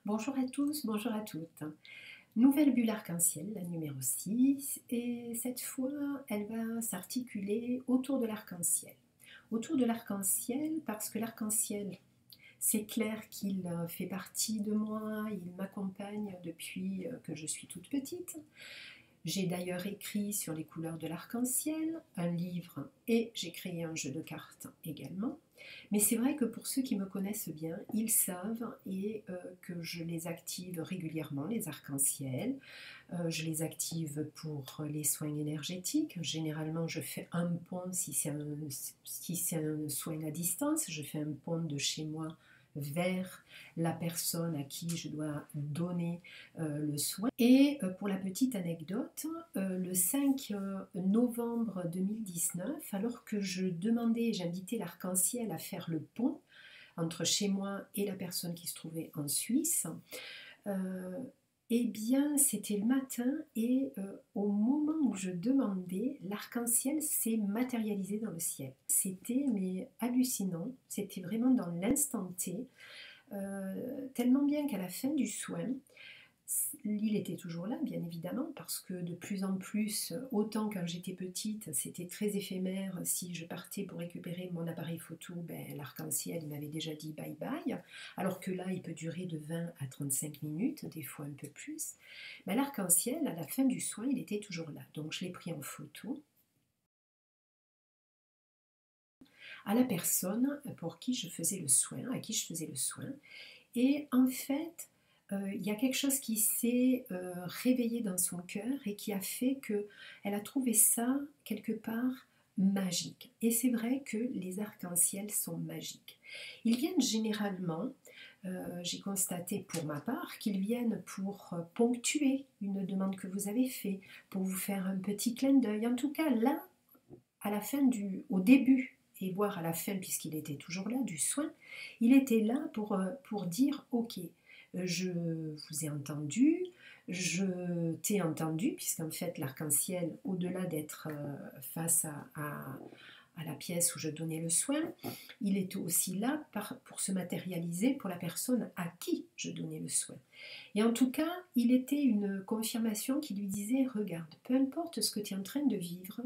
Bonjour à tous, bonjour à toutes. Nouvelle bulle arc-en-ciel, la numéro 6, et cette fois, elle va s'articuler autour de l'arc-en-ciel. Autour de l'arc-en-ciel, parce que l'arc-en-ciel, c'est clair qu'il fait partie de moi, il m'accompagne depuis que je suis toute petite. J'ai d'ailleurs écrit sur les couleurs de l'arc-en-ciel, un livre et j'ai créé un jeu de cartes également. Mais c'est vrai que pour ceux qui me connaissent bien, ils savent que je les active régulièrement, les arcs-en-ciel. Je les active pour les soins énergétiques. Généralement, je fais un pont si c'est un soin à distance. Je fais un pont de chez moi vers la personne à qui je dois donner le soin. Et pour la petite anecdote, le 5 novembre 2019, alors que je demandais, j'invitais l'arc-en-ciel à faire le pont entre chez moi et la personne qui se trouvait en Suisse, euh, eh bien, c'était le matin et au moment où je demandais, l'arc-en-ciel s'est matérialisé dans le ciel. C'était mais hallucinant, c'était vraiment dans l'instant T, tellement bien qu'à la fin du soin, l'île était toujours là, bien évidemment, parce que de plus en plus, autant quand j'étais petite, c'était très éphémère. Si je partais pour récupérer mon appareil photo, l'arc-en-ciel, il m'avait déjà dit bye bye, alors que là, il peut durer de 20 à 35 minutes, des fois un peu plus. L'arc-en-ciel, à la fin du soin, il était toujours là. Donc je l'ai pris en photo à la personne pour qui je faisais le soin, à qui je faisais le soin. Et en fait, il y a quelque chose qui s'est réveillé dans son cœur et qui a fait qu'elle a trouvé ça quelque part magique. Et c'est vrai que les arcs-en-ciel sont magiques. Ils viennent généralement, j'ai constaté pour ma part, qu'ils viennent pour ponctuer une demande que vous avez faite, pour vous faire un petit clin d'œil. En tout cas, là, à la fin au début et voire à la fin, puisqu'il était toujours là, du soin, il était là pour dire ok, je vous ai entendu, je t'ai entendu, puisqu'en fait l'arc-en-ciel, au-delà d'être face à la pièce où je donnais le soin, il était aussi là pour se matérialiser pour la personne à qui je donnais le soin. Et en tout cas, il était une confirmation qui lui disait, regarde, peu importe ce que tu es en train de vivre,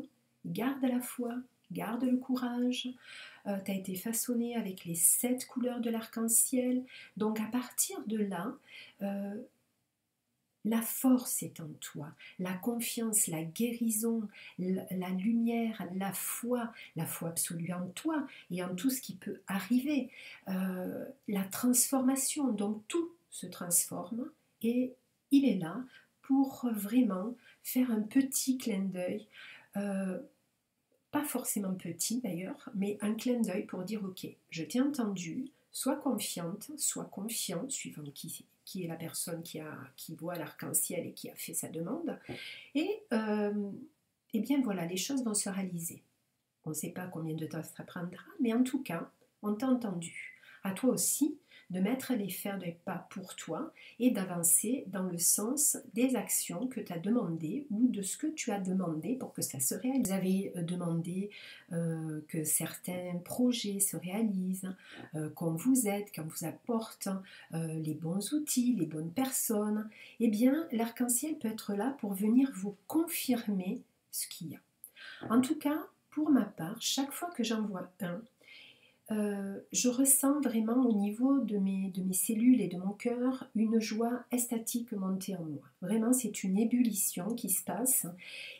garde la foi, garde le courage, tu as été façonné avec les 7 couleurs de l'arc-en-ciel, donc à partir de là, euh, la force est en toi, la confiance, la guérison, la lumière, la foi absolue en toi et en tout ce qui peut arriver, la transformation, donc tout se transforme et il est là pour vraiment faire un petit clin d'œil, euh, pas forcément petit d'ailleurs, mais un clin d'œil pour dire ok, je t'ai entendu, sois confiante, sois confiant, suivant qui est la personne qui voit l'arc-en-ciel et qui a fait sa demande. Et bien voilà, les choses vont se réaliser. On ne sait pas combien de temps ça prendra, mais en tout cas, on t'a entendu. À toi aussi de mettre les fers de pas pour toi et d'avancer dans le sens des actions que tu as demandées ou de ce que tu as demandé pour que ça se réalise. Vous avez demandé que certains projets se réalisent, qu'on vous aide, qu'on vous apporte les bons outils, les bonnes personnes. Eh bien, l'arc-en-ciel peut être là pour venir vous confirmer ce qu'il y a. En tout cas, pour ma part, chaque fois que j'en vois un, je ressens vraiment au niveau de mes cellules et de mon cœur une joie extatique monter en moi. Vraiment, c'est une ébullition qui se passe.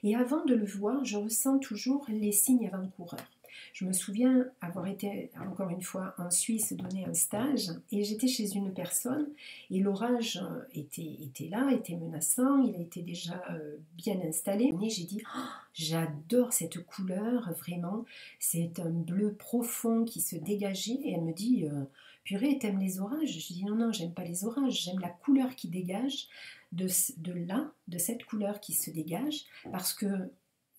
Et avant de le voir, je ressens toujours les signes avant-coureurs. Je me souviens avoir été, encore une fois, en Suisse, donner un stage, et j'étais chez une personne, et l'orage était là, était menaçant, il a été déjà bien installé. Et j'ai dit, oh, j'adore cette couleur, vraiment, c'est un bleu profond qui se dégageait, et elle me dit, purée, t'aimes les orages? Je dis, non, non, j'aime pas les orages, j'aime la couleur qui dégage, de cette couleur qui se dégage, parce que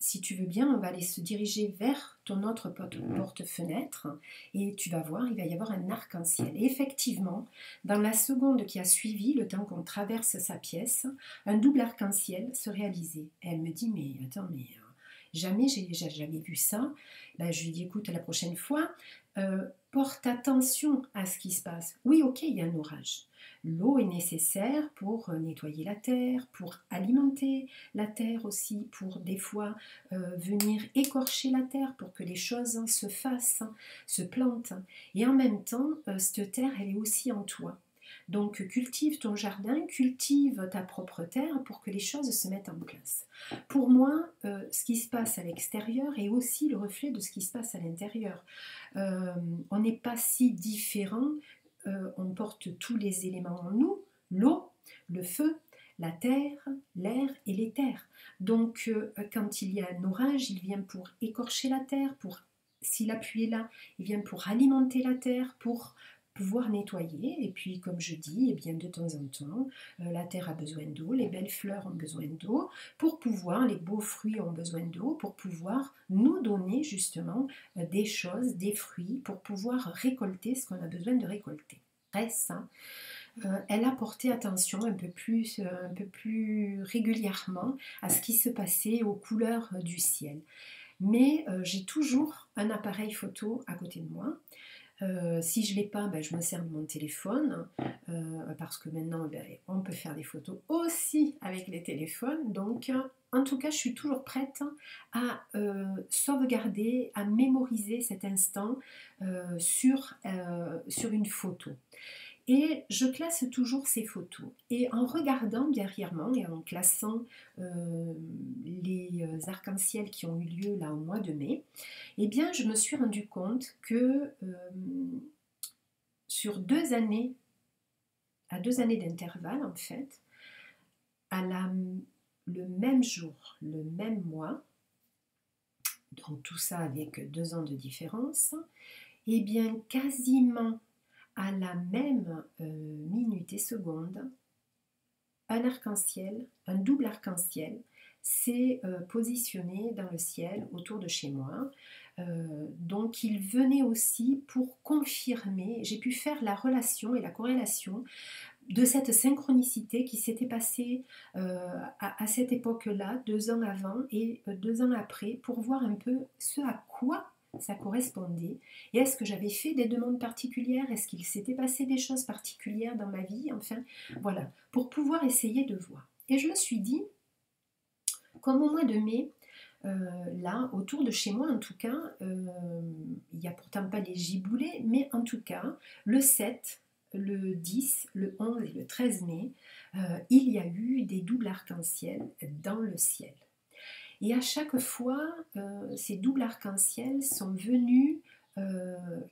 si tu veux bien, on va aller se diriger vers ton autre porte-fenêtre et tu vas voir, il va y avoir un arc-en-ciel. Et effectivement, dans la seconde qui a suivi, le temps qu'on traverse sa pièce, un double arc-en-ciel se réalisait. Et elle me dit, mais attends, mais jamais j'ai jamais vu ça. Ben, je lui dis, écoute, la prochaine fois, porte attention à ce qui se passe. Oui, ok, il y a un orage. L'eau est nécessaire pour nettoyer la terre, pour alimenter la terre aussi, pour des fois venir écorcher la terre pour que les choses se fassent, se plantent. Et en même temps, cette terre, elle est aussi en toi. Donc cultive ton jardin, cultive ta propre terre pour que les choses se mettent en place. Pour moi, ce qui se passe à l'extérieur est aussi le reflet de ce qui se passe à l'intérieur. On n'est pas si différents, on porte tous les éléments en nous, l'eau, le feu, la terre, l'air et l'éther. Donc quand il y a un orage, il vient pour écorcher la terre, si la pluie est là, il vient pour alimenter la terre, pour pouvoir nettoyer. Et puis comme je dis, eh bien, de temps en temps, la terre a besoin d'eau, les belles fleurs ont besoin d'eau, pour pouvoir, les beaux fruits ont besoin d'eau, pour pouvoir nous donner justement des choses, des fruits, pour pouvoir récolter ce qu'on a besoin de récolter. Reste, hein, elle a porté attention un peu plus régulièrement à ce qui se passait aux couleurs du ciel. Mais j'ai toujours un appareil photo à côté de moi. Si je ne l'ai pas, ben, je me sers de mon téléphone parce que maintenant on peut faire des photos aussi avec les téléphones. Donc en tout cas, je suis toujours prête à sauvegarder, à mémoriser cet instant sur une photo. Et je classe toujours ces photos. Et en regardant derrière moi et en classant les arcs-en-ciel qui ont eu lieu là au mois de mai, eh bien je me suis rendu compte que sur 2 années, à 2 années d'intervalle en fait, le même jour, le même mois, donc tout ça avec 2 ans de différence, eh bien quasiment à la même minute et seconde, un arc-en-ciel, un double arc-en-ciel s'est positionné dans le ciel autour de chez moi. Donc il venait aussi pour confirmer, j'ai pu faire la relation et la corrélation de cette synchronicité qui s'était passée à cette époque-là, 2 ans avant et 2 ans après, pour voir un peu ce à quoi ça correspondait. Et est-ce que j'avais fait des demandes particulières? Est-ce qu'il s'était passé des choses particulières dans ma vie? Enfin, voilà, pour pouvoir essayer de voir. Et je me suis dit, comme au mois de mai, là, autour de chez moi en tout cas, il n'y a pourtant pas les giboulées, mais en tout cas, le 7, le 10, le 11 et le 13 mai, il y a eu des doubles arcs-en-ciel dans le ciel. Et à chaque fois, ces doubles arcs-en-ciel sont venus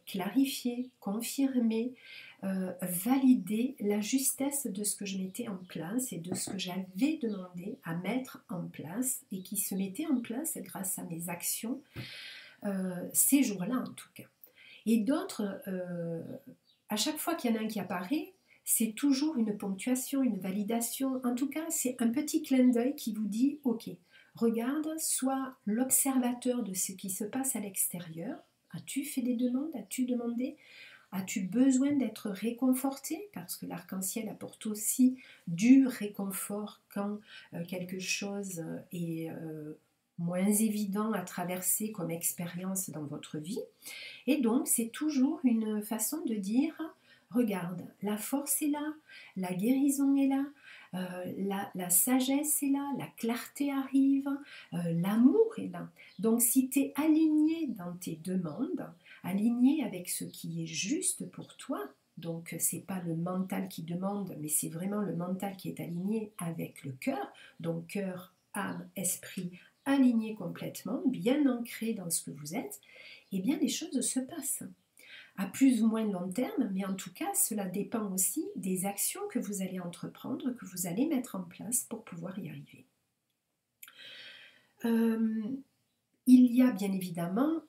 clarifier, confirmer, valider la justesse de ce que je mettais en place et de ce que j'avais demandé à mettre en place et qui se mettait en place grâce à mes actions ces jours-là en tout cas. Et d'autres, à chaque fois qu'il y en a un qui apparaît, c'est toujours une ponctuation, une validation. En tout cas, c'est un petit clin d'œil qui vous dit « Ok, regarde, sois l'observateur de ce qui se passe à l'extérieur. As-tu fait des demandes? As-tu demandé? As-tu besoin d'être réconforté? Parce que l'arc-en-ciel apporte aussi du réconfort quand quelque chose est moins évident à traverser comme expérience dans votre vie. Et donc, c'est toujours une façon de dire, regarde, la force est là, la guérison est là, la sagesse est là, la clarté arrive, l'amour est là. Donc si tu es aligné dans tes demandes, aligné avec ce qui est juste pour toi, donc c'est pas le mental qui demande, mais c'est vraiment le mental qui est aligné avec le cœur, donc cœur, âme, esprit, aligné complètement, bien ancré dans ce que vous êtes, eh bien les choses se passent. À plus ou moins long terme, mais en tout cas, cela dépend aussi des actions que vous allez entreprendre, que vous allez mettre en place pour pouvoir y arriver. Il y a bien évidemment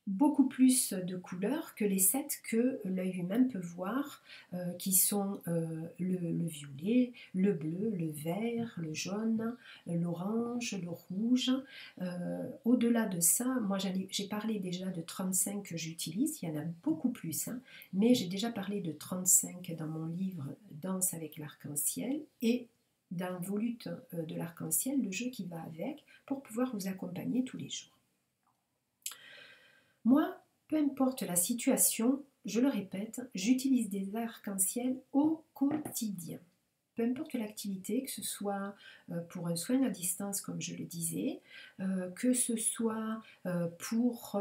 beaucoup plus de couleurs que les 7 que l'œil humain peut voir, qui sont le violet, le bleu, le vert, le jaune, l'orange, le rouge. Au-delà de ça, moi j'ai parlé déjà de 35 que j'utilise, il y en a beaucoup plus, hein, mais j'ai déjà parlé de 35 dans mon livre Danse avec l'arc-en-ciel et dans Volute de l'arc-en-ciel, le jeu qui va avec, pour pouvoir vous accompagner tous les jours. Moi, Peu importe la situation, je le répète, j'utilise des arcs-en-ciel au quotidien. Peu importe l'activité, que ce soit pour un soin à distance, comme je le disais, que ce soit pour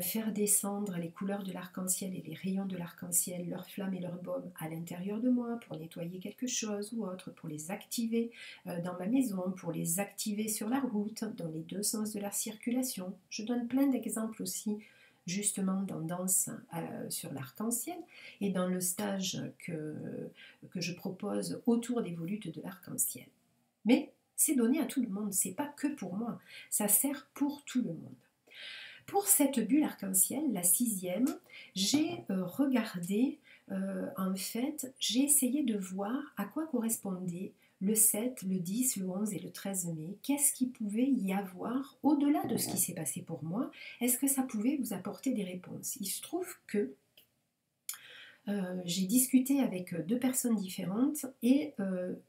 faire descendre les couleurs de l'arc-en-ciel et les rayons de l'arc-en-ciel, leurs flammes et leurs baumes à l'intérieur de moi, pour nettoyer quelque chose ou autre, pour les activer dans ma maison, pour les activer sur la route, dans les deux sens de la circulation. Je donne plein d'exemples aussi justement dans Danse sur l'arc-en-ciel et dans le stage que je propose autour des volutes de l'arc-en-ciel. Mais c'est donné à tout le monde, c'est pas que pour moi, ça sert pour tout le monde. Pour cette bulle arc-en-ciel, la 6e, j'ai regardé, en fait, j'ai essayé de voir à quoi correspondait le 7, le 10, le 11 et le 13 mai. Qu'est-ce qu'il pouvait y avoir au-delà de ce qui s'est passé pour moi? Est-ce que ça pouvait vous apporter des réponses? Il se trouve que j'ai discuté avec deux personnes différentes et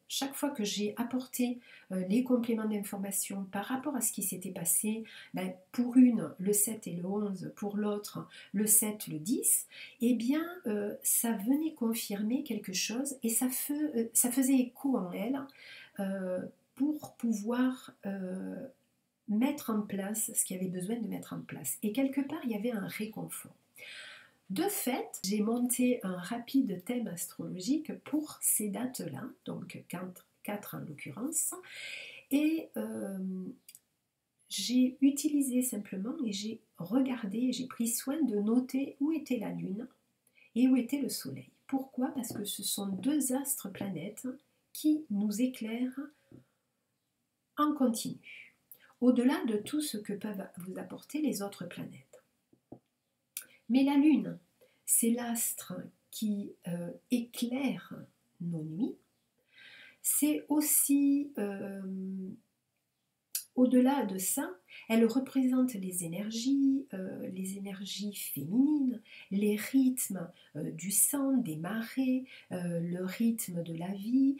chaque fois que j'ai apporté les compléments d'information par rapport à ce qui s'était passé, ben, pour une le 7 et le 11, pour l'autre le 7, le 10, eh bien ça venait confirmer quelque chose et ça faisait écho en elle pour pouvoir mettre en place ce qu'il y avait besoin de mettre en place. Et quelque part, il y avait un réconfort. De fait, j'ai monté un rapide thème astrologique pour ces dates-là, donc 4 en l'occurrence, et j'ai utilisé simplement et j'ai regardé, j'ai pris soin de noter où était la Lune et où était le Soleil. Pourquoi? Parce que ce sont deux astres planètes qui nous éclairent en continu, au-delà de tout ce que peuvent vous apporter les autres planètes. Mais la Lune, c'est l'astre qui éclaire nos nuits. C'est aussi, au-delà de ça, elle représente les énergies féminines, les rythmes du sang, des marées, le rythme de la vie,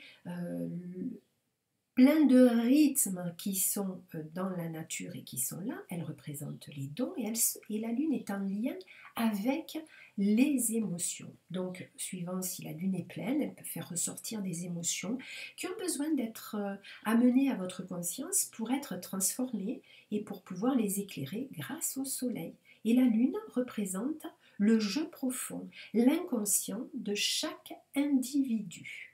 plein de rythmes qui sont dans la nature et qui sont là. Elle représente les dons et la Lune est en lien avec les émotions. Donc, suivant si la Lune est pleine, elle peut faire ressortir des émotions qui ont besoin d'être amenées à votre conscience pour être transformées et pour pouvoir les éclairer grâce au Soleil. Et la Lune représente le jeu profond, l'inconscient de chaque individu.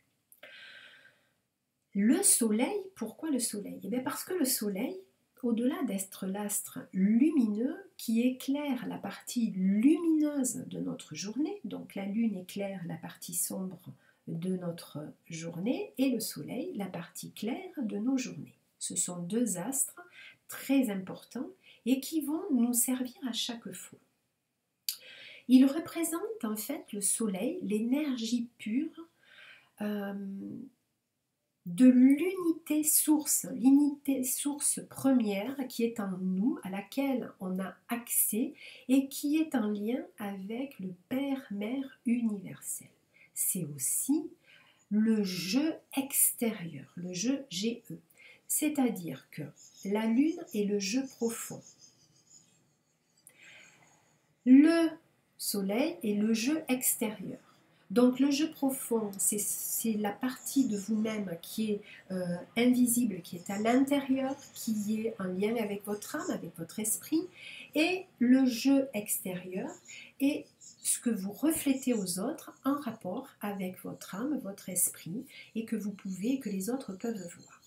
Le Soleil, pourquoi le Soleil? Eh bien parce que le Soleil, au-delà d'être l'astre lumineux qui éclaire la partie lumineuse de notre journée, donc la Lune éclaire la partie sombre de notre journée et le Soleil la partie claire de nos journées. Ce sont deux astres très importants et qui vont nous servir à chaque fois. Ils représentent en fait le Soleil, l'énergie pure, de l'unité source première qui est en nous, à laquelle on a accès et qui est en lien avec le Père-Mère universel. C'est aussi le jeu extérieur, le jeu GE, c'est-à-dire que la Lune est le jeu profond. Le Soleil est le jeu extérieur. Donc le jeu profond, c'est la partie de vous-même qui est invisible, qui est à l'intérieur, qui est en lien avec votre âme, avec votre esprit. Et le jeu extérieur est ce que vous reflétez aux autres en rapport avec votre âme, votre esprit, et que vous pouvez, que les autres peuvent voir.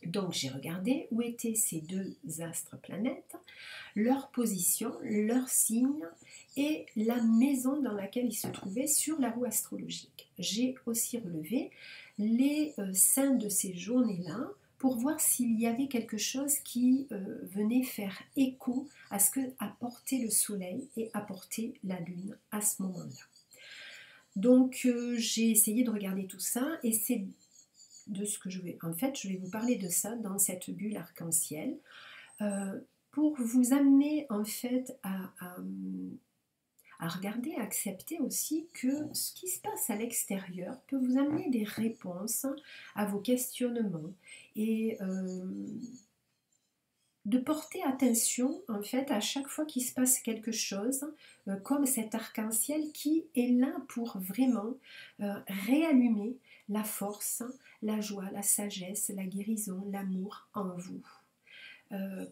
Donc j'ai regardé où étaient ces deux astres planètes, leur position, leur signe et la maison dans laquelle ils se trouvaient sur la roue astrologique. J'ai aussi relevé les signs de ces journées-là pour voir s'il y avait quelque chose qui venait faire écho à ce que apportait le soleil et apportait la lune à ce moment-là. Donc j'ai essayé de regarder tout ça et c'est de ce que je vais... En fait, je vais vous parler de ça dans cette bulle arc-en-ciel pour vous amener en fait à regarder, à accepter aussi que ce qui se passe à l'extérieur peut vous amener des réponses à vos questionnements et de porter attention en fait à chaque fois qu'il se passe quelque chose, comme cet arc-en-ciel qui est là pour vraiment réallumer la force, la joie, la sagesse, la guérison, l'amour en vous,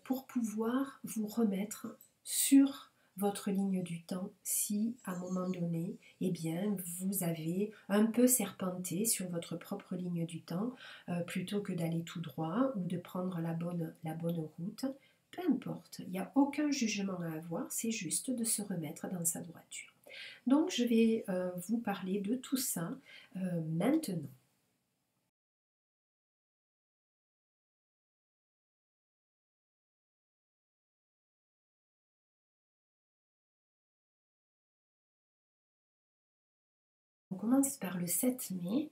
pour pouvoir vous remettre sur votre ligne du temps si à un moment donné, eh bien, vous avez un peu serpenté sur votre propre ligne du temps plutôt que d'aller tout droit ou de prendre la bonne route. Peu importe, il n'y a aucun jugement à avoir, c'est juste de se remettre dans sa droiture. Donc je vais vous parler de tout ça maintenant. On commence par le 7 mai.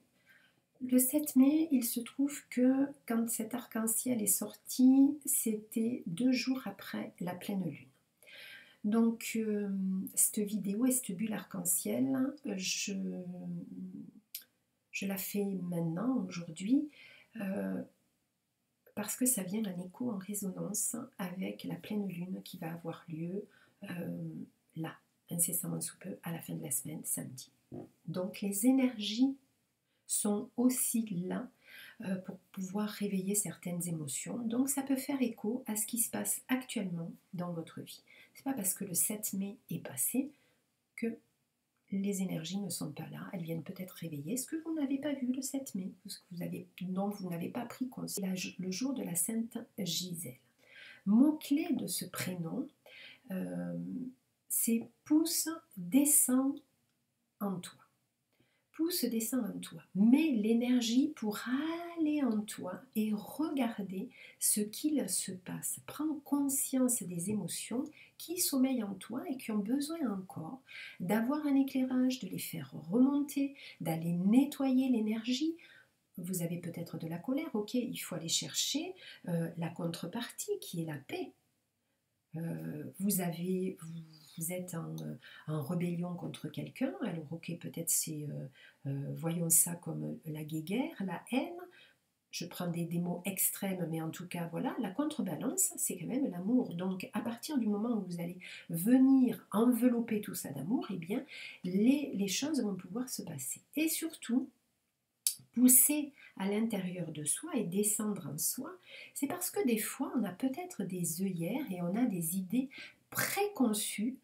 Le 7 mai, il se trouve que quand cet arc-en-ciel est sorti, c'était 2 jours après la pleine lune. Donc, cette vidéo et cette bulle arc-en-ciel, je la fais maintenant, aujourd'hui, parce que ça vient en écho, en résonance avec la pleine lune qui va avoir lieu là, incessamment sous peu, à la fin de la semaine, samedi. Donc, les énergies sont aussi là pour pouvoir réveiller certaines émotions. Donc ça peut faire écho à ce qui se passe actuellement dans votre vie. C'est pas parce que le 7 mai est passé que les énergies ne sont pas là. Elles viennent peut-être réveiller ce que vous n'avez pas vu le 7 mai, ce que dont vous n'avez pas pris conscience. Le jour de la Sainte Gisèle. Mot-clé de ce prénom, c'est pousse, descend en toi. Pousse, descend en toi. Mets l'énergie pour aller en toi et regarder ce qu'il se passe. Prends conscience des émotions qui sommeillent en toi et qui ont besoin encore d'avoir un éclairage, de les faire remonter, d'aller nettoyer l'énergie. Vous avez peut-être de la colère, ok, il faut aller chercher la contrepartie qui est la paix. Vous êtes en rébellion contre quelqu'un, alors ok, peut-être c'est, voyons ça comme la guéguerre, la haine, je prends des mots extrêmes, mais en tout cas, voilà, la contrebalance, c'est quand même l'amour. Donc, à partir du moment où vous allez venir envelopper tout ça d'amour, eh bien, les choses vont pouvoir se passer. Et surtout, pousser à l'intérieur de soi et descendre en soi, c'est parce que des fois, on a peut-être des œillères et on a des idées préconçues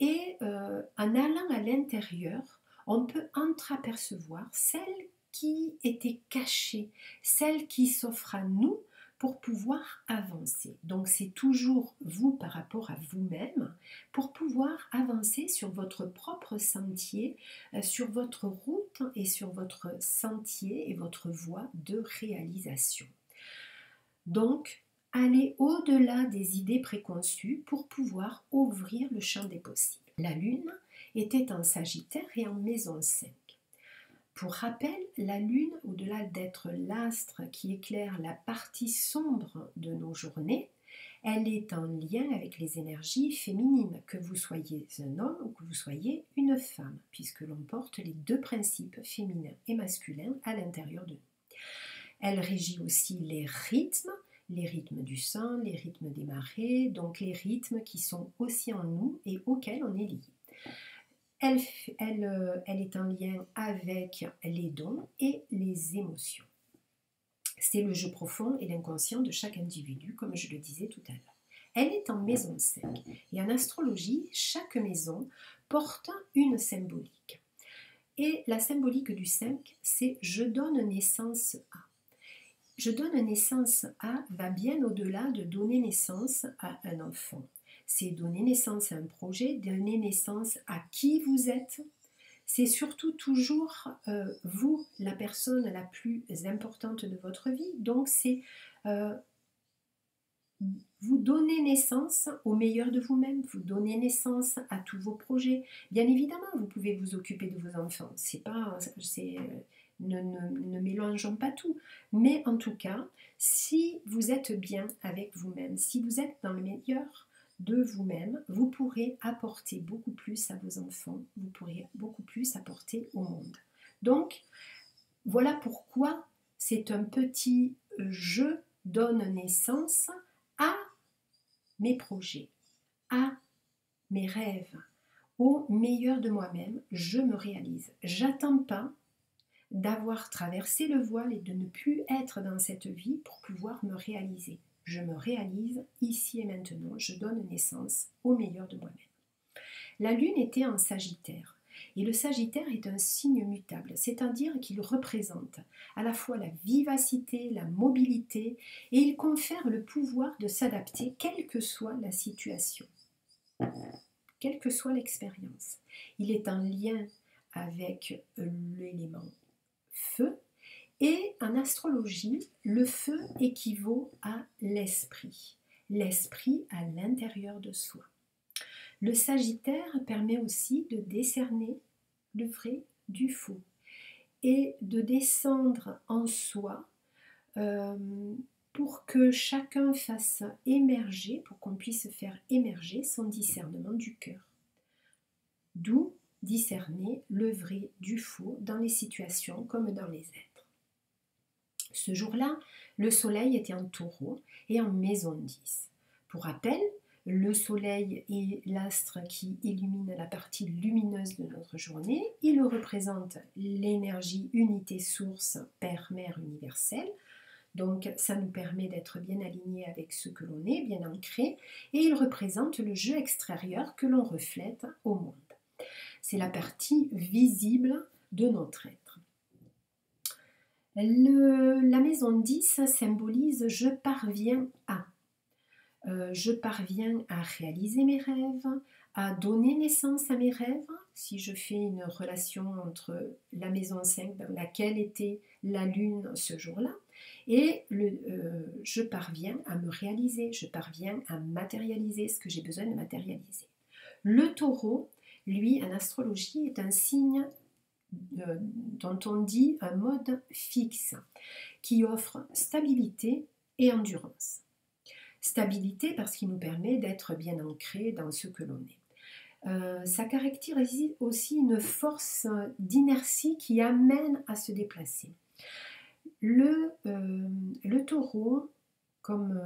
et en allant à l'intérieur, on peut entreapercevoir celles qui étaient cachées, celles qui s'offrent à nous pour pouvoir avancer. Donc c'est toujours vous par rapport à vous-même pour pouvoir avancer sur votre propre sentier, sur votre route et sur votre sentier et votre voie de réalisation. Donc, allez au-delà des idées préconçues pour pouvoir ouvrir le champ des possibles. La Lune était en Sagittaire et en maison 5. Pour rappel, la Lune, au-delà d'être l'astre qui éclaire la partie sombre de nos journées, elle est en lien avec les énergies féminines, que vous soyez un homme ou que vous soyez une femme, puisque l'on porte les deux principes féminins et masculins à l'intérieur de nous. Elle régit aussi les rythmes du sang, les rythmes des marées, donc les rythmes qui sont aussi en nous et auxquels on est lié. Elle est en lien avec les dons et les émotions. C'est le jeu profond et l'inconscient de chaque individu, comme je le disais tout à l'heure. Elle est en maison 5. Et en astrologie, chaque maison porte une symbolique. Et la symbolique du 5, c'est « je donne naissance à ». Je donne naissance à va bien au-delà de donner naissance à un enfant. C'est donner naissance à un projet, donner naissance à qui vous êtes. C'est surtout toujours vous, la personne la plus importante de votre vie. Donc c'est vous donner naissance au meilleur de vous-même, vous donner naissance à tous vos projets. Bien évidemment, vous pouvez vous occuper de vos enfants. Ne mélangeons pas tout. Mais en tout cas, si vous êtes bien avec vous-même, si vous êtes dans le meilleur de vous-même, vous pourrez apporter beaucoup plus à vos enfants, vous pourrez beaucoup plus apporter au monde. Donc, voilà pourquoi c'est un petit « je donne naissance à » mes projets, à mes rêves, au meilleur de moi-même, je me réalise. J'attends pas d'avoir traversé le voile et de ne plus être dans cette vie pour pouvoir me réaliser. Je me réalise ici et maintenant, je donne naissance au meilleur de moi-même. La lune était en Sagittaire. Et le Sagittaire est un signe mutable, c'est-à-dire qu'il représente à la fois la vivacité, la mobilité, et il confère le pouvoir de s'adapter quelle que soit la situation, quelle que soit l'expérience. Il est en lien avec l'élément feu, et en astrologie, le feu équivaut à l'esprit à l'intérieur de soi. Le Sagittaire permet aussi de décerner le vrai du faux et de descendre en soi euh, pour que chacun fasse émerger, pour qu'on puisse faire émerger son discernement du cœur. D'où discerner le vrai du faux dans les situations comme dans les êtres. Ce jour-là, le soleil était en taureau et en maison 10. Pour rappel, le soleil est l'astre qui illumine la partie lumineuse de notre journée. Il représente l'énergie unité source Père-Mère universelle. Donc ça nous permet d'être bien alignés avec ce que l'on est, bien ancré. Et il représente le jeu extérieur que l'on reflète au monde. C'est la partie visible de notre être. La maison 10 symbolise « je parviens à ». Je parviens à réaliser mes rêves, à donner naissance à mes rêves. Si je fais une relation entre la maison 5 dans laquelle était la lune ce jour-là, et je parviens à me réaliser, je parviens à matérialiser ce que j'ai besoin de matérialiser. Le taureau, lui, en astrologie, est un signe dont on dit un mode fixe, qui offre stabilité et endurance. Stabilité parce qu'il nous permet d'être bien ancrés dans ce que l'on est. Ça caractérise aussi une force d'inertie qui amène à se déplacer. Le taureau, comme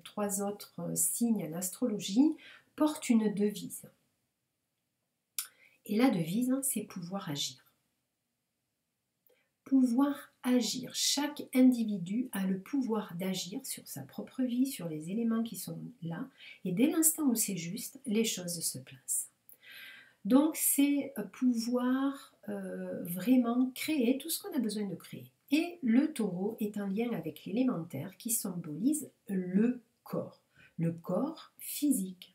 3 autres signes en astrologie, porte une devise. Et la devise, c'est pouvoir agir. Pouvoir agir. Chaque individu a le pouvoir d'agir sur sa propre vie, sur les éléments qui sont là, et dès l'instant où c'est juste, les choses se placent. Donc c'est pouvoir vraiment créer tout ce qu'on a besoin de créer. Et le taureau est en lien avec l'élémentaire qui symbolise le corps physique.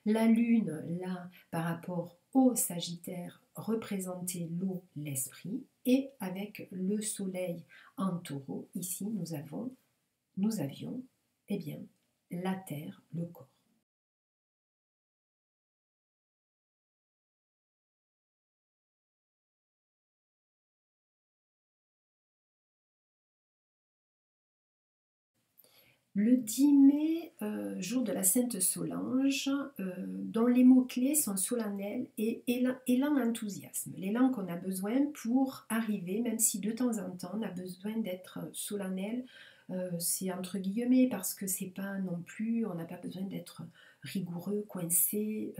La lune, là, par rapport au Sagittaire, représentait l'eau, l'esprit, et avec le soleil en taureau, ici nous avions, eh bien, la terre, le corps. Le 10 mai, jour de la Sainte Solange, dont les mots-clés sont solennels et élan enthousiasme. L'élan qu'on a besoin pour arriver, même si de temps en temps on a besoin d'être solennel, c'est entre guillemets parce que c'est pas non plus, on n'a pas besoin d'être rigoureux, coincé,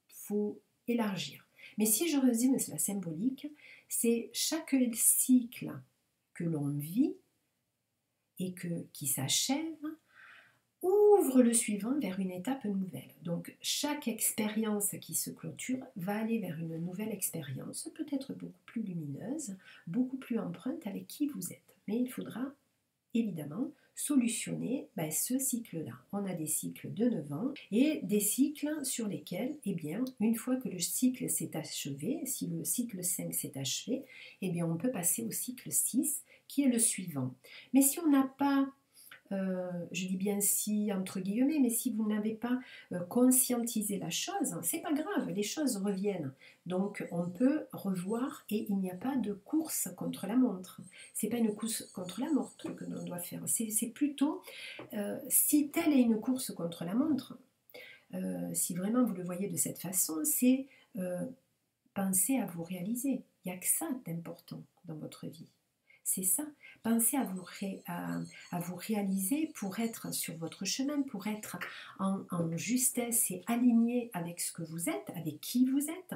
faut élargir. Mais si je résume la symbolique, c'est chaque cycle que l'on vit et qui s'achève, ouvre le suivant vers une étape nouvelle. Donc chaque expérience qui se clôture va aller vers une nouvelle expérience, peut-être beaucoup plus lumineuse, beaucoup plus empreinte avec qui vous êtes. Mais il faudra évidemment solutionner ce cycle-là. On a des cycles de 9 ans et des cycles sur lesquels, eh bien, une fois que le cycle s'est achevé, si le cycle 5 s'est achevé, eh bien, on peut passer au cycle 6 qui est le suivant. Mais si on n'a pas, je dis bien si entre guillemets, mais si vous n'avez pas conscientisé la chose, c'est pas grave, les choses reviennent. Donc on peut revoir et il n'y a pas de course contre la montre. C'est pas une course contre la montre que l'on doit faire. C'est plutôt, si telle est une course contre la montre, si vraiment vous le voyez de cette façon, c'est penser à vous réaliser. Il n'y a que ça d'important dans votre vie. C'est ça. Pensez à vous réaliser pour être sur votre chemin, pour être en justesse et aligné avec ce que vous êtes, avec qui vous êtes,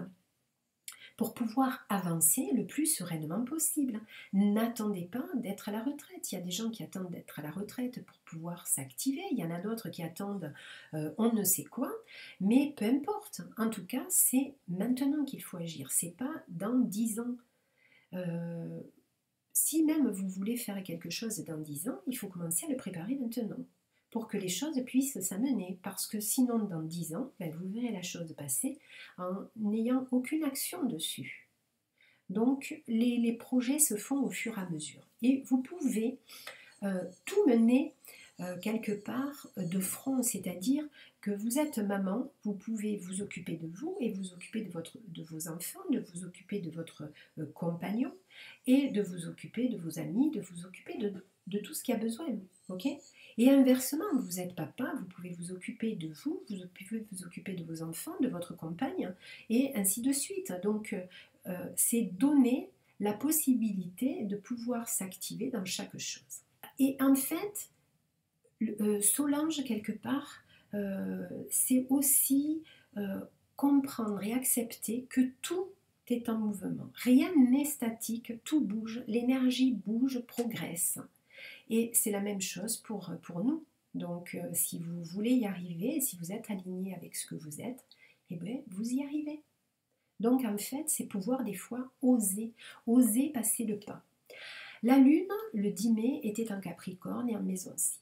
pour pouvoir avancer le plus sereinement possible. N'attendez pas d'être à la retraite. Il y a des gens qui attendent d'être à la retraite pour pouvoir s'activer. Il y en a d'autres qui attendent on ne sait quoi. Mais peu importe. En tout cas, c'est maintenant qu'il faut agir. C'est pas dans 10 ans. Si même vous voulez faire quelque chose dans 10 ans, il faut commencer à le préparer maintenant pour que les choses puissent s'amener. Parce que sinon, dans 10 ans, ben, vous verrez la chose passer en n'ayant aucune action dessus. Donc, les projets se font au fur et à mesure. Et vous pouvez tout mener quelque part de front, c'est-à-dire que vous êtes maman, vous pouvez vous occuper de vous et vous occuper de vos enfants, de vous occuper de votre compagnon et de vous occuper de vos amis, de vous occuper de tout ce qui a besoin, ok? Et inversement, vous êtes papa, vous pouvez vous occuper de vous, vous pouvez vous occuper de vos enfants, de votre compagne et ainsi de suite. Donc, c'est donner la possibilité de pouvoir s'activer dans chaque chose. Et en fait, Solange, quelque part, c'est aussi comprendre et accepter que tout est en mouvement. Rien n'est statique, tout bouge, l'énergie bouge, progresse. Et c'est la même chose pour nous. Donc, si vous voulez y arriver, si vous êtes aligné avec ce que vous êtes, eh bien, vous y arrivez. Donc, en fait, c'est pouvoir des fois oser passer le pas. La Lune, le 10 mai, était en Capricorne et en maison 6.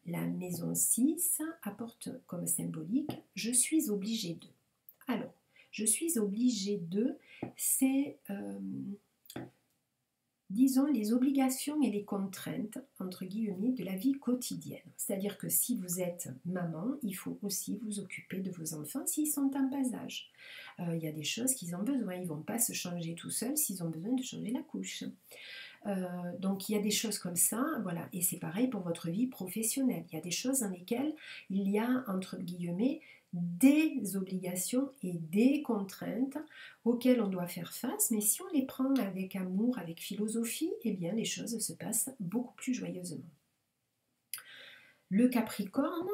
La maison 6 apporte comme symbolique « je suis obligée de ». Alors, je suis obligée de, c'est, disons, les obligations et les contraintes, entre guillemets, de la vie quotidienne. C'est-à-dire que si vous êtes maman, il faut aussi vous occuper de vos enfants s'ils sont en bas âge. Il y a des choses qu'ils ont besoin, ils ne vont pas se changer tout seuls s'ils ont besoin de changer la couche. Donc il y a des choses comme ça, voilà, et c'est pareil pour votre vie professionnelle. Il y a des choses dans lesquelles il y a, entre guillemets, des obligations et des contraintes auxquelles on doit faire face, mais si on les prend avec amour, avec philosophie, eh bien les choses se passent beaucoup plus joyeusement. Le Capricorne,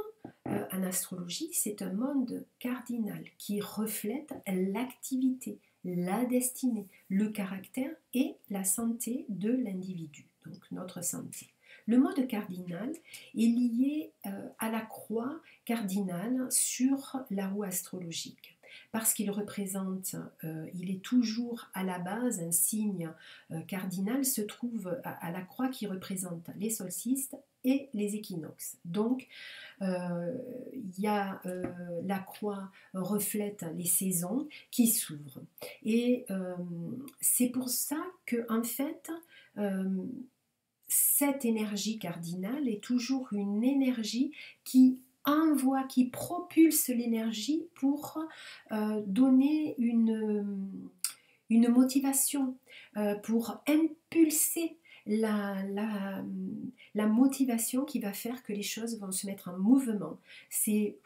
en astrologie, c'est un monde cardinal qui reflète l'activité, la destinée, le caractère et la santé de l'individu, donc notre santé. Le mode cardinal est lié à la croix cardinale sur la roue astrologique, parce qu'il représente, il est toujours à la base un signe cardinal, se trouve à la croix qui représente les solstices et les équinoxes. Donc, la croix reflète les saisons qui s'ouvrent. Et c'est pour ça que, en fait, cette énergie cardinale est toujours une énergie qui envoie, qui propulse l'énergie pour donner une motivation, pour impulser la motivation qui va faire que les choses vont se mettre en mouvement. C'est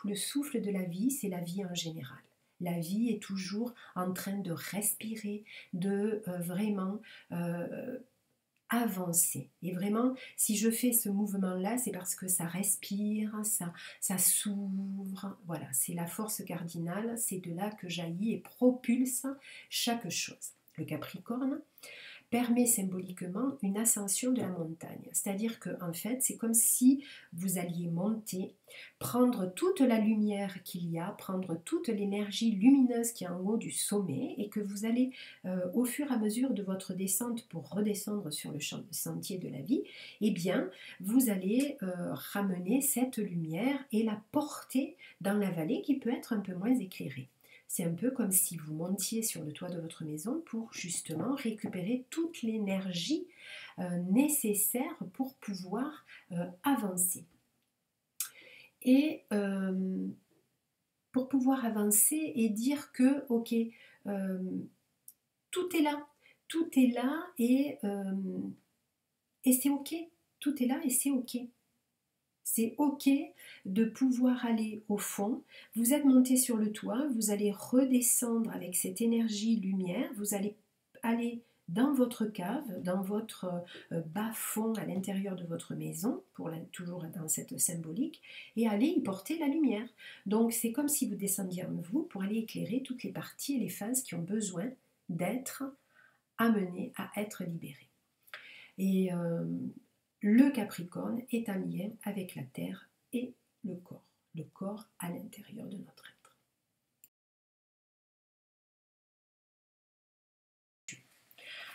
le souffle de la vie, c'est la vie en général. La vie est toujours en train de respirer, de vraiment avancer. Et vraiment, si je fais ce mouvement-là, c'est parce que ça respire, ça s'ouvre. Voilà, c'est la force cardinale, c'est de là que jaillit et propulse chaque chose. Le Capricorne permet symboliquement une ascension de la montagne. C'est-à-dire que en fait, c'est comme si vous alliez monter, prendre toute la lumière qu'il y a, prendre toute l'énergie lumineuse qui est en haut du sommet et que vous allez, au fur et à mesure de votre descente pour redescendre sur le sentier de la vie, eh bien, vous allez ramener cette lumière et la porter dans la vallée qui peut être un peu moins éclairée. C'est un peu comme si vous montiez sur le toit de votre maison pour justement récupérer toute l'énergie nécessaire pour pouvoir avancer. Et pour pouvoir avancer et dire que, ok, tout est là et c'est ok, tout est là et c'est ok. C'est ok de pouvoir aller au fond. Vous êtes monté sur le toit, vous allez redescendre avec cette énergie lumière, vous allez aller dans votre cave, dans votre bas-fond à l'intérieur de votre maison, toujours dans cette symbolique, et allez y porter la lumière. Donc c'est comme si vous descendiez en vous pour aller éclairer toutes les parties et les phases qui ont besoin d'être amenées à être libérées. Et le Capricorne est en lien avec la Terre et le corps à l'intérieur de notre être.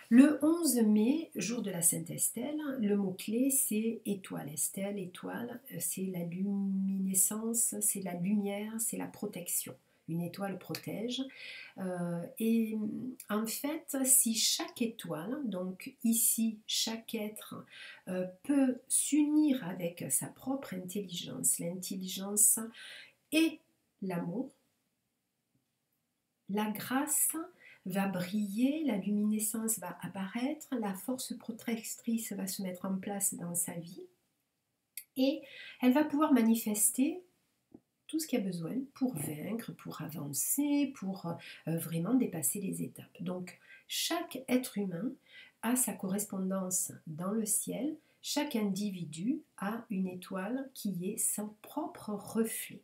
Le 11 mai, jour de la Sainte Estelle, le mot-clé c'est étoile. Estelle, étoile, c'est la luminescence, c'est la lumière, c'est la protection. Une étoile protège. Et en fait, si chaque étoile, donc ici, chaque être, peut s'unir avec sa propre intelligence, l'intelligence et l'amour, la grâce va briller, la luminescence va apparaître, la force protectrice va se mettre en place dans sa vie et elle va pouvoir manifester tout ce qu'il y a besoin pour vaincre, pour avancer, pour vraiment dépasser les étapes. Donc chaque être humain a sa correspondance dans le ciel, chaque individu a une étoile qui est son propre reflet.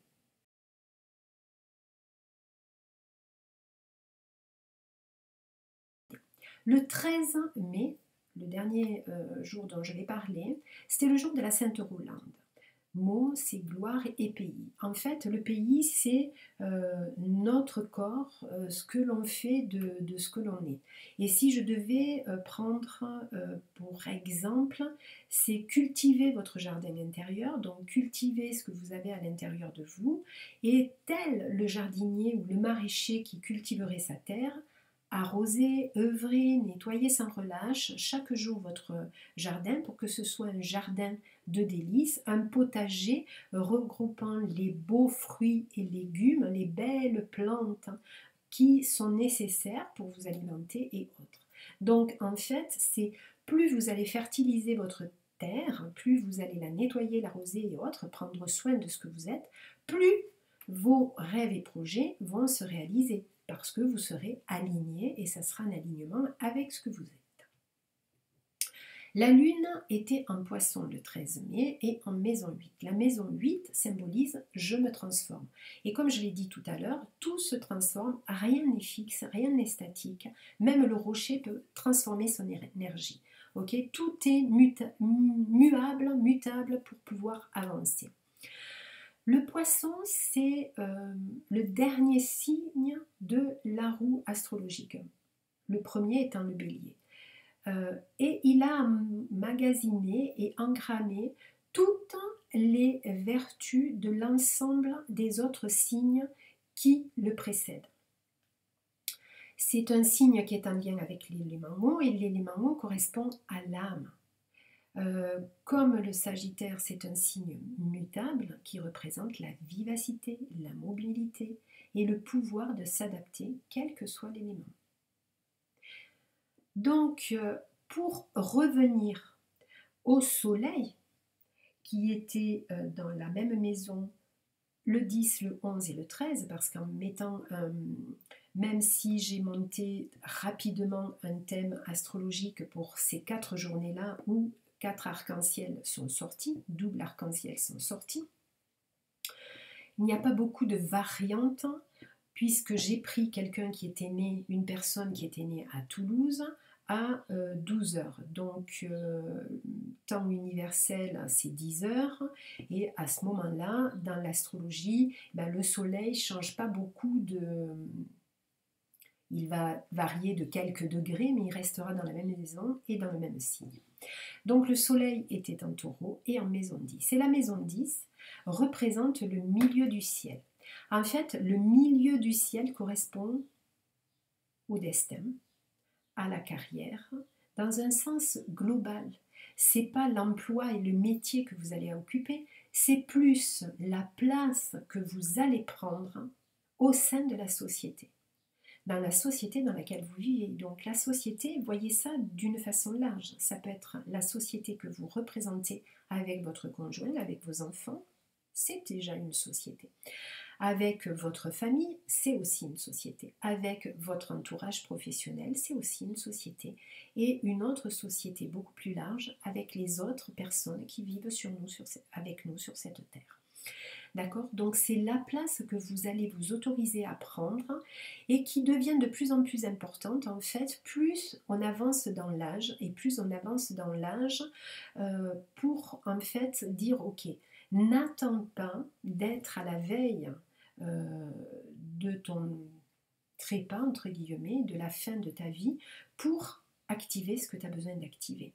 Le 13 mai, le dernier jour dont je vais parler, c'était le jour de la Sainte Rolande. Mot, c'est gloire et pays. En fait, le pays, c'est notre corps, ce que l'on fait de ce que l'on est. Et si je devais prendre pour exemple, c'est cultiver votre jardin intérieur, donc cultiver ce que vous avez à l'intérieur de vous, et tel le jardinier ou le maraîcher qui cultiverait sa terre, arroser, œuvrer, nettoyer sans relâche chaque jour votre jardin pour que ce soit un jardin de délices, un potager regroupant les beaux fruits et légumes, les belles plantes qui sont nécessaires pour vous alimenter et autres. Donc en fait, c'est plus vous allez fertiliser votre terre, plus vous allez la nettoyer, l'arroser et autres, prendre soin de ce que vous êtes, plus vos rêves et projets vont se réaliser parce que vous serez aligné et ça sera un alignement avec ce que vous êtes. La lune était en poisson le 13 mai et en maison 8. La maison 8 symbolise « je me transforme ». Et comme je l'ai dit tout à l'heure, tout se transforme, rien n'est fixe, rien n'est statique. Même le rocher peut transformer son énergie. Okay, tout est muable, mutable pour pouvoir avancer. Le poisson, c'est le dernier signe de la roue astrologique. Le premier étant le bélier. Et il a magasiné et engrammé toutes les vertus de l'ensemble des autres signes qui le précèdent. C'est un signe qui est en lien avec l'élément mot et l'élément mot correspond à l'âme. Comme le Sagittaire, c'est un signe mutable qui représente la vivacité, la mobilité et le pouvoir de s'adapter quel que soit l'élément. Donc, pour revenir au soleil, qui était dans la même maison le 10, le 11 et le 13, parce qu'en mettant, même si j'ai monté rapidement un thème astrologique pour ces 4 journées-là, où 4 arcs-en-ciel sont sortis, double arc-en-ciel sont sortis, il n'y a pas beaucoup de variantes, puisque j'ai pris quelqu'un qui était né, une personne qui était née à Toulouse, à 12 heures. Donc, temps universel, c'est 10 heures. Et à ce moment-là, dans l'astrologie, le soleil ne change pas beaucoup de... Il va varier de quelques degrés, mais il restera dans la même maison et dans le même signe. Donc, le soleil était en taureau et en maison 10. Et la maison 10 représente le milieu du ciel. En fait, le milieu du ciel correspond au destin, à la carrière, dans un sens global. C'est pas l'emploi et le métier que vous allez occuper, c'est plus la place que vous allez prendre au sein de la société. Dans la société dans laquelle vous vivez. Donc la société, voyez ça d'une façon large. Ça peut être la société que vous représentez avec votre conjoint, avec vos enfants. C'est déjà une société. Avec votre famille, c'est aussi une société. Avec votre entourage professionnel, c'est aussi une société. Et une autre société beaucoup plus large avec les autres personnes qui vivent avec nous sur cette terre. D'accord? Donc c'est la place que vous allez vous autoriser à prendre et qui devient de plus en plus importante en fait, plus on avance dans l'âge et plus on avance dans l'âge pour en fait dire ok, n'attends pas d'être à la veille de ton trépas entre guillemets, de la fin de ta vie pour activer ce que tu as besoin d'activer.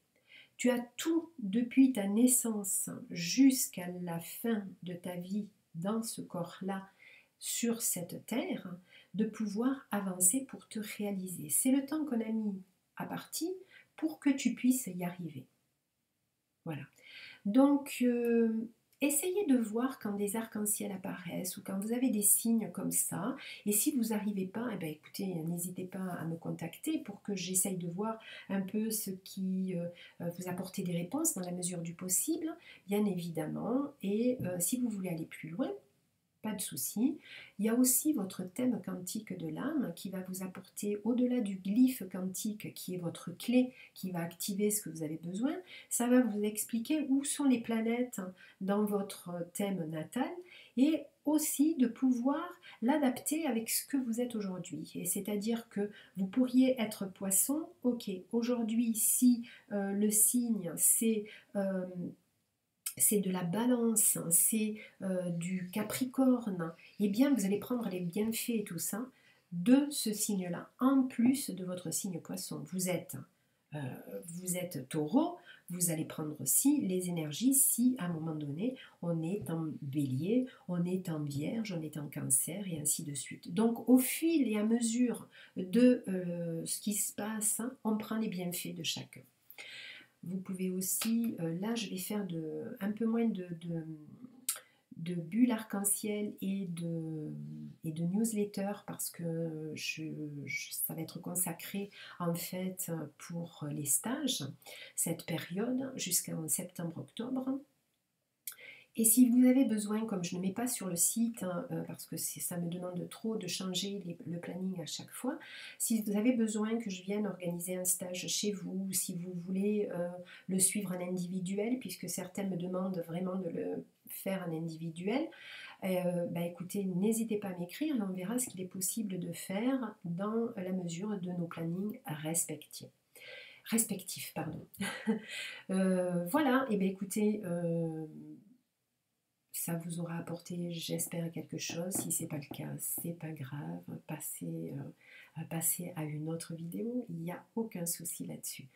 Tu as tout depuis ta naissance jusqu'à la fin de ta vie dans ce corps-là, sur cette terre, de pouvoir avancer pour te réaliser. C'est le temps qu'on a mis à partie pour que tu puisses y arriver. Voilà. Donc, essayez de voir quand des arcs-en-ciel apparaissent ou quand vous avez des signes comme ça. Et si vous n'arrivez pas, eh bien, écoutez, n'hésitez pas à me contacter pour que j'essaye de voir un peu ce qui vous apporter des réponses dans la mesure du possible, bien évidemment. Et si vous voulez aller plus loin, pas de souci. Il y a aussi votre thème quantique de l'âme qui va vous apporter, au-delà du glyphe quantique qui est votre clé, qui va activer ce que vous avez besoin, ça va vous expliquer où sont les planètes dans votre thème natal et aussi de pouvoir l'adapter avec ce que vous êtes aujourd'hui. Et c'est-à-dire que vous pourriez être poisson, ok, aujourd'hui si le signe c'est de la balance, c'est du capricorne, eh bien vous allez prendre les bienfaits et tout ça de ce signe-là, en plus de votre signe poisson. Euh, vous êtes taureau, vous allez prendre aussi les énergies si à un moment donné on est en bélier, on est en vierge, on est en cancer et ainsi de suite. Donc au fil et à mesure de ce qui se passe, hein, on prend les bienfaits de chacun. Vous pouvez aussi, là je vais faire un peu moins de bulles arc-en-ciel et de newsletters parce que ça va être consacré en fait pour les stages, cette période jusqu'en septembre-octobre. Et si vous avez besoin, comme je ne mets pas sur le site, hein, parce que ça me demande trop de changer le planning à chaque fois, si vous avez besoin que je vienne organiser un stage chez vous, ou si vous voulez le suivre en individuel, puisque certains me demandent vraiment de le faire en individuel, écoutez, n'hésitez pas à m'écrire et on verra ce qu'il est possible de faire dans la mesure de nos plannings respectifs. Pardon. Voilà, et bien écoutez, ça vous aura apporté, j'espère, quelque chose. Si ce n'est pas le cas, c'est pas grave. Passez à une autre vidéo. Il n'y a aucun souci là-dessus.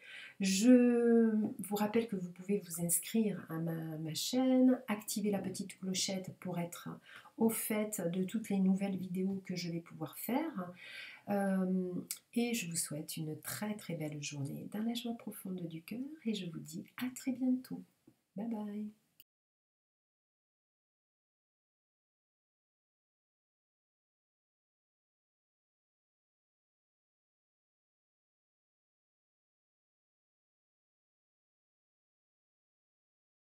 Je vous rappelle que vous pouvez vous inscrire à ma chaîne, activer la petite clochette pour être au fait de toutes les nouvelles vidéos que je vais pouvoir faire. Et je vous souhaite une très très belle journée dans la joie profonde du cœur et je vous dis à très bientôt. Bye bye.